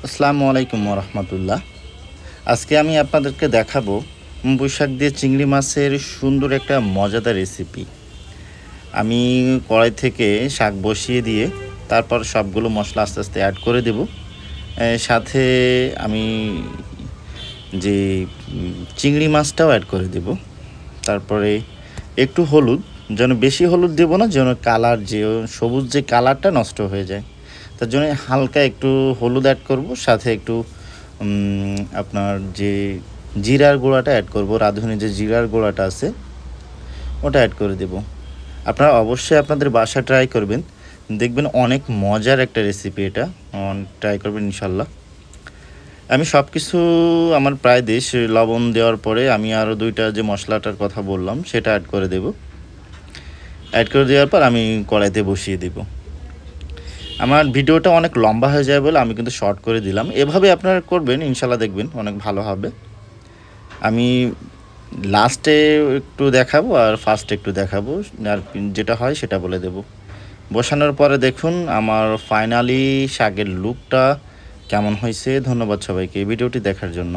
আসসালামু আলাইকুম রহমতুল্লাহ। আজকে আমি আপনাদেরকে দেখাবো পুঁইশাক দিয়ে চিংড়ি মাছের সুন্দর একটা মজাদার রেসিপি। আমি কড়াই থেকে শাক বসিয়ে দিয়ে তারপর সবগুলো মশলা আস্তে আস্তে অ্যাড করে দেব। সাথে আমি যে চিংড়ি মাছটাও অ্যাড করে দেব। তারপরে একটু হলুদ, যেন বেশি হলুদ দেব না, যেন কালার যে সবুজ যে কালারটা নষ্ট হয়ে যায়। তার জন্য হালকা একটু হলুদ অ্যাড করব, সাথে একটু আপনার যে জিরার গুঁড়াটা অ্যাড করব, রাঁধুনি যে জিরার গুঁড়াটা আছে ওটা অ্যাড করে দেব। আপনারা অবশ্যই আপনাদের বাসায় ট্রাই করবেন, দেখবেন অনেক মজার একটা রেসিপি এটা। ট্রাই করবেন ইনশাল্লাহ। আমি সব কিছু আমার প্রায় দেশ লবণ দেওয়ার পরে আমি আরও দুইটা যে মশলাটার কথা বললাম সেটা অ্যাড করে দেব। অ্যাড করে দেওয়ার পর আমি কড়াইতে বসিয়ে দেব। আমার ভিডিওটা অনেক লম্বা হয়ে যায় বলে আমি কিন্তু শর্ট করে দিলাম। এভাবে আপনারা করবেন, ইনশাল্লাহ দেখবেন অনেক ভালো হবে। আমি লাস্টে একটু দেখাবো আর ফার্স্টে একটু দেখাবো, আর যেটা হয় সেটা বলে দেব। বসানোর পরে দেখুন আমার ফাইনালি শাকের লুকটা কেমন হয়েছে। ধন্যবাদ সবাইকে এই ভিডিওটি দেখার জন্য।